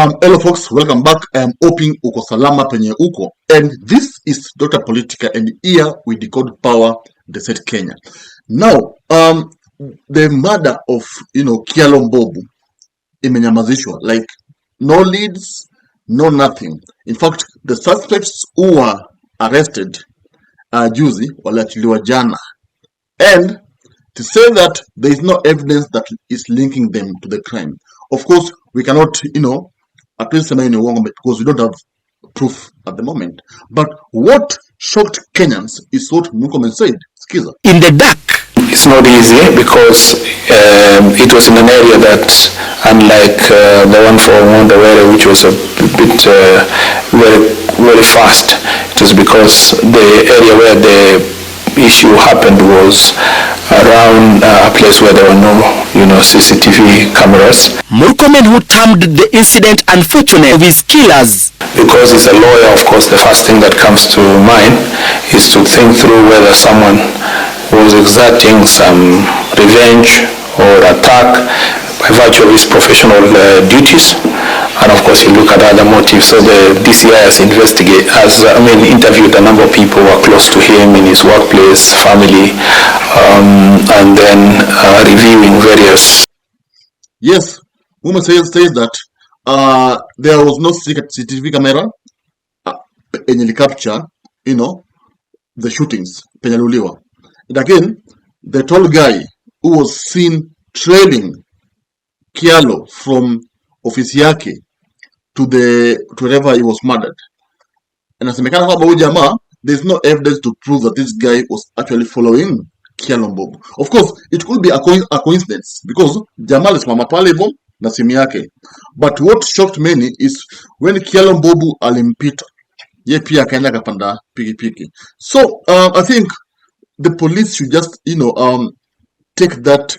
Hello folks, welcome back. I'm hoping uko salama penye uko. And this is Dr. Politica, and here we decode power, the said Kenya. Now, the murder of, Kyallo Mbabu'S imenyamazishwa. Like, no leads, no nothing. In fact, the suspects who were arrested juzi waliachiliwa jana. And to say that there is no evidence that is linking them to the crime. Of course, we cannot, at least say because we don't have proof at the moment. But what shocked Kenyans is what Murkomen said. Skiza. In the dark. It's not easy because it was in an area that, unlike the one for Wandawere, which was a bit very fast, it was because the area where the issue happened was around a place where there were no, CCTV cameras. Murkomen, who termed the incident unfortunate of his killers. Because he's a lawyer, of course, the first thing that comes to mind is to think through whether someone was exerting some revenge or attack by virtue of his professional duties. And of course, you look at other motives. So the DCI has interviewed a number of people who are close to him in his workplace, family, and then reviewing various. Yes, woman says that there was no secret CCTV camera in the capture, the shootings. And again, the tall guy who was seen trailing Kyallo from office yake to wherever he was murdered. And as a mechanical there's no evidence to prove that this guy was actually following Kyallo Mbabu'S. Of course, it could be a coincidence because Jamal is mama pale hivyo na simu yake. But what shocked many is when Kyallo Mbabu'S alimpita, ye pia akaenda kapanda pikipiki. So I think the police should just take that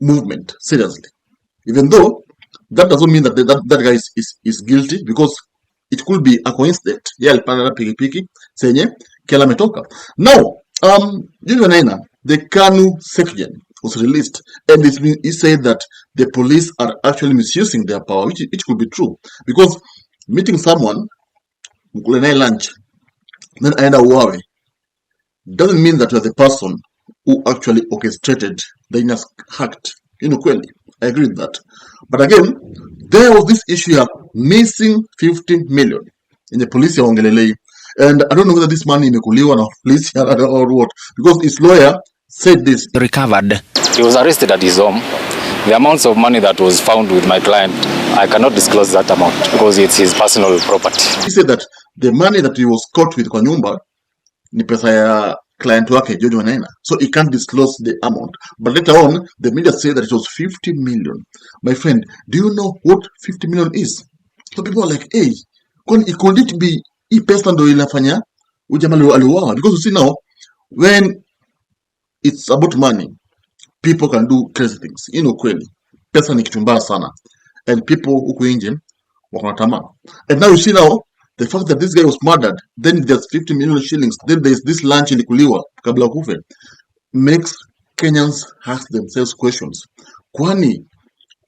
movement seriously, even though that doesn't mean that that guy is guilty, because it could be a coincidence. Yeah, alipanda pikipiki senye Kyallo ametoka. Now, the KANU section was released, and it said that the police are actually misusing their power, which could be true, because meeting someone, mkule naye lunch, then aenda uawe, doesn't mean that you are the person who actually orchestrated the heinous act. Kweli, I agree with that. But again, there was this issue of missing 50 million in the police ya Ongelelei. And I don't know whether this money imekuliwa na police or what, because his lawyer said this. Recovered. He was arrested at his home. The amounts of money that was found with my client, I cannot disclose that amount because it's his personal property. He said that the money that he was caught with kwa nyumba ni pesa ya client wake George Wanaina, so he can't disclose the amount. But later on, the media said that it was 50 million. My friend, do you know what 50 million is? So people are like, hey, could it be hii pesa ndo ilafanya ujamali aliuawa? Because you see now, when it's about money, people can do crazy things. Kweli, pesa ni kitu mbaya sana, and people huku nje wako tamaa. And now you see now, the fact that this guy was murdered, then there's 50 million shillings, then there's this lunch ilikuliwa kabla kufe, makes Kenyans ask themselves questions. Kwani,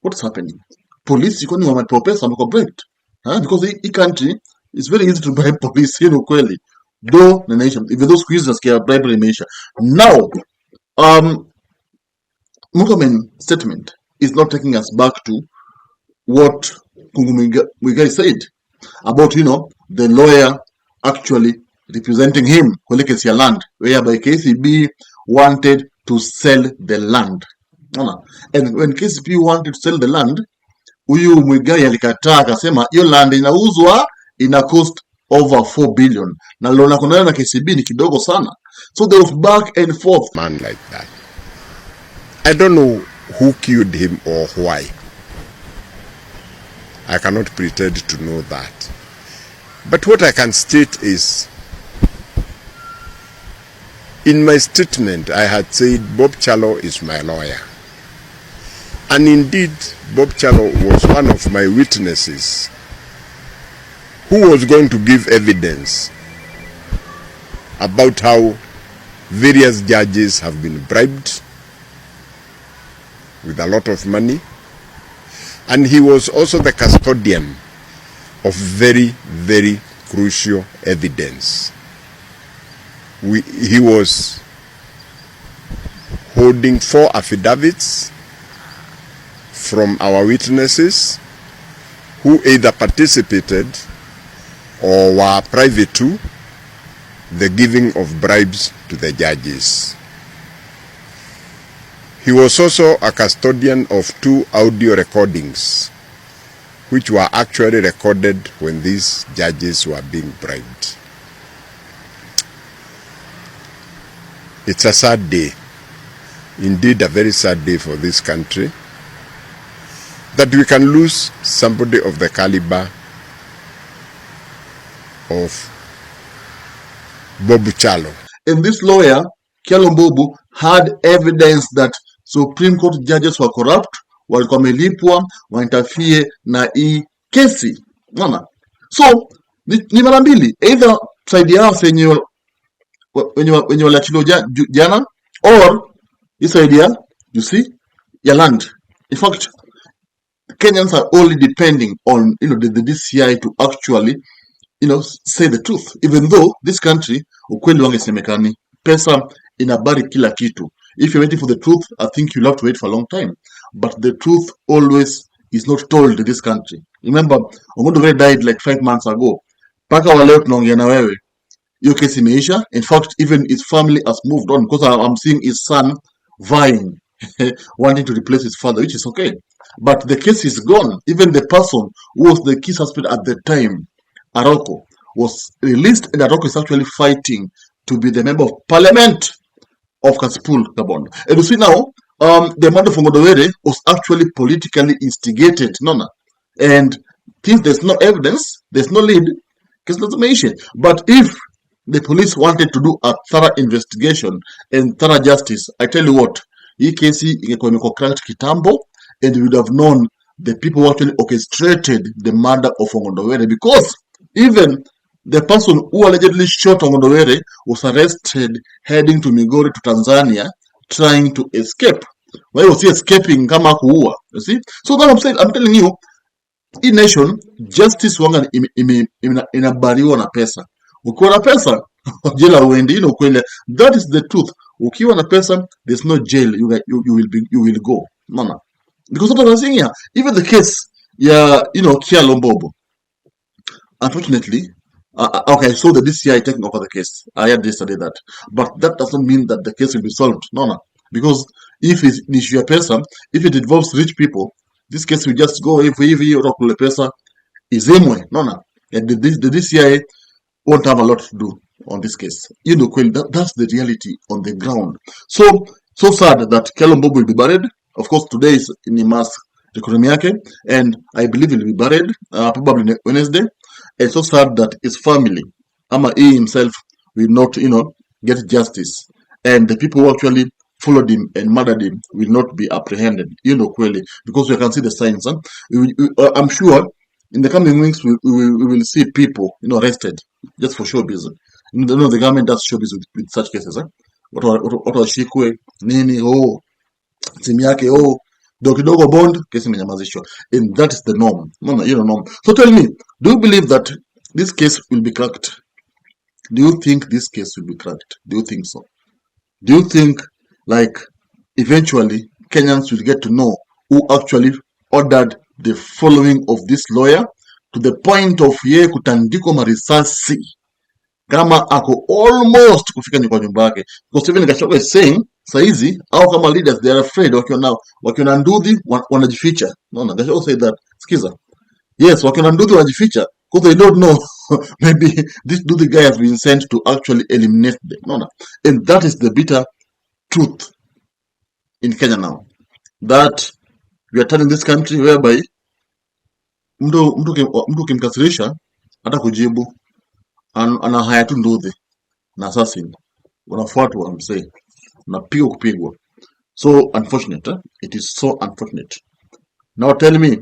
what's happening? Police, kwani wamepewa pesa, wamekuwa bribed? Because hii country, it's very easy to bribe police, kweli. Though, the nation, even those quizzes can bribery nation. Now, Murkomen statement is not taking us back to what Muigai said about, the lawyer actually representing him, Kolekesi land, whereby KCB wanted to sell the land. And when KCB wanted to sell the land, huyu Muigai alikataa akasema hiyo land inauzwa ina cost over 4 billion. Na lona kunana na KCB ni kidogo sana. So there was back and forth. Man like that. I don't know who killed him or why. I cannot pretend to know that. But what I can state is, in my statement, I had said Bob Kyallo is my lawyer. And indeed, Bob Kyallo was one of my witnesses who was going to give evidence about how various judges have been bribed with a lot of money, and he was also the custodian of very, very crucial evidence. He was holding 4 affidavits from our witnesses who either participated or were privy to the giving of bribes to the judges. He was also a custodian of 2 audio recordings which were actually recorded when these judges were being bribed. It's a sad day, indeed a very sad day for this country, that we can lose somebody of the caliber of Kyallo. And this lawyer, Kyallo Mbabu'S, had evidence that Supreme Court judges were corrupt, walikuwa wamelipwa, wainterfere na hii kesi. Unaona? So, ni mara mbili, either side yao wenye waliachiliwa jana, or this idea, you see, ya land. In fact, Kenyans are only depending on the DCI to actually say the truth, even though this country ukweli wangesemekani, pesa inabari kila kitu. If you're waiting for the truth, I think you'll have to wait for a long time. But the truth always is not told in this country. Remember, Ogutu died like 5 months ago. Paka wa leo tunaongea na wewe, hiyo kesi imeisha. In fact, even his family has moved on, because I'm seeing his son vying wanting to replace his father, which is okay. But the case is gone. Even the person who was the key suspect at the time, Aroko, was released, and Aroko is actually fighting to be the member of parliament of Kasipul, Gabon. And you see now, the matter of Ngondowere was actually politically instigated, and since there's no evidence, there's no lead, case not mentioned. But if the police wanted to do a thorough investigation and thorough justice, I tell you what, hii kesi ingekuwa imecracked kitambo, and we would have known the people who actually orchestrated the murder of Ngondowere, because even the person who allegedly shot Ngondowere was arrested heading to Migori to Tanzania, trying to escape. Why was he escaping kama kuua? You see? So that I'm telling you, in nation, justice wanga inabariwa na pesa. Ukiwa na pesa, jela uendi, kweli. That is the truth. Ukiwa na pesa, there's no jail. You will go. No. Because what I'm saying here, even the case, Kyallo Mbabu'S, unfortunately, okay, so the DCI taking over the case. I had yesterday that. But that doesn't mean that the case will be solved. No. Because if it's issue person, if it involves rich people, this case will just go if Rokule Pesa is anyway. No. And the DCI won't have a lot to do on this case. That's the reality on the ground. So sad that Kyallo Mbabu'S will be buried. Of course, today is in the mass economy, and I believe he will be buried probably Wednesday. It's so sad that his family, he himself, will not, get justice, and the people who actually followed him and murdered him will not be apprehended, clearly, because we can see the signs. I'm sure in the coming weeks we will see people, arrested just for showbiz. The government does showbiz with such cases. What was Shikwe, Nini, simu yake, kidogo bond, kesi imenyamazishwa. And that is the norm. Norm. So tell me, do you believe that this case will be cracked? Do you think this case will be cracked? Do you think so? Do you think, eventually Kenyans will get to know who actually ordered the following of this lawyer, to the point of ye kutandiko marisasi kama ako almost kufika nyumba yake? Because even Gachagua is saying saizi au kama leaders, they are afraid, wakiona ndudhi wanajificha. Gachagua said that, skiza, yes, wakiona ndudhi wanajificha because they don't know maybe this ndudhi guy has been sent to actually eliminate them. And that is the bitter truth in Kenya now, that we are turning this country whereby mtu kimkasirisha hata kujibu ana haya tu ndudhi na assassin unafuatwa msee unapigwa kupigwa. So unfortunate. It is so unfortunate. Now tell me,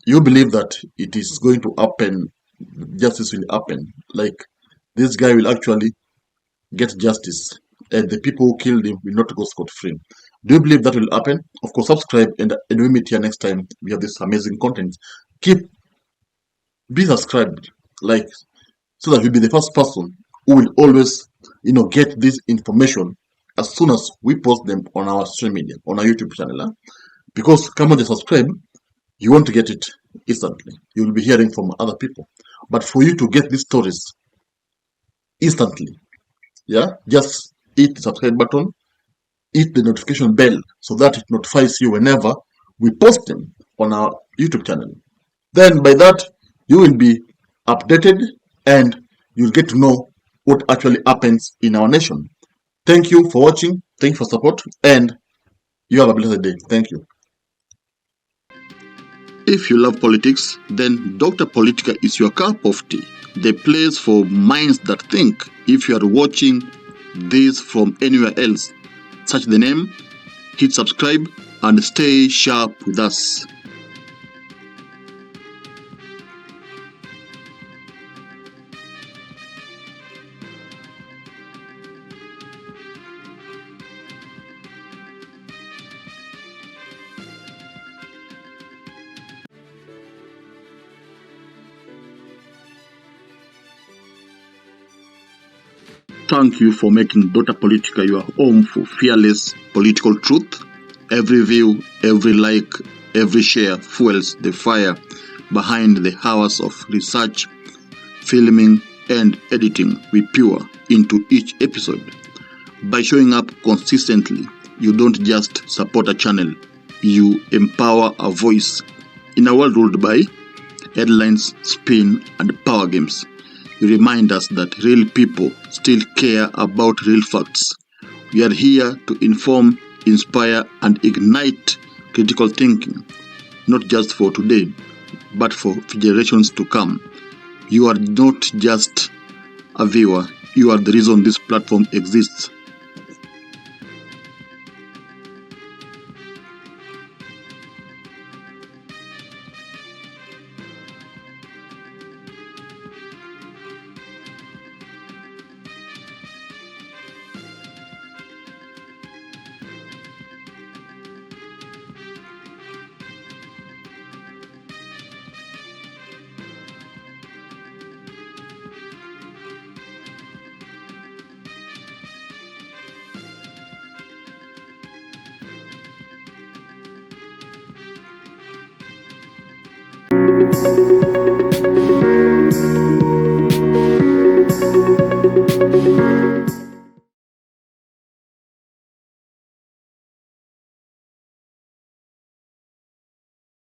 you believe that it is going to happen, justice will happen, like this guy will actually get justice and the people who killed him will not go scot-free? Do you believe that will happen? Of course, subscribe and we meet here next time. We have this amazing content. Keep be subscribed, like, so that you'll be the first person who will always, get this information as soon as we post them on our social media, on our YouTube channel. Because come on, subscribe, you want to get it instantly. You will be hearing from other people. But for you to get these stories instantly, just hit the subscribe button, hit the notification bell so that it notifies you whenever we post them on our YouTube channel. Then by that, you will be updated and you'll get to know what actually happens in our nation. Thank you for watching. Thank you for support, and you have a blessed day. Thank you. If you love politics, then Dr. Politica is your cup of tea. The place for minds that think. If you are watching this from anywhere else, search the name, hit subscribe, and stay sharp with us. Thank you for making Dota Politica your home for fearless political truth. Every view, every like, every share fuels the fire behind the hours of research, filming, and editing we pour into each episode. By showing up consistently, you don't just support a channel, you empower a voice. In a world ruled by headlines, spin, and power games, you remind us that real people still care about real facts. We are here to inform, inspire, and ignite critical thinking, not just for today, but for generations to come. You are not just a viewer, you are the reason this platform exists.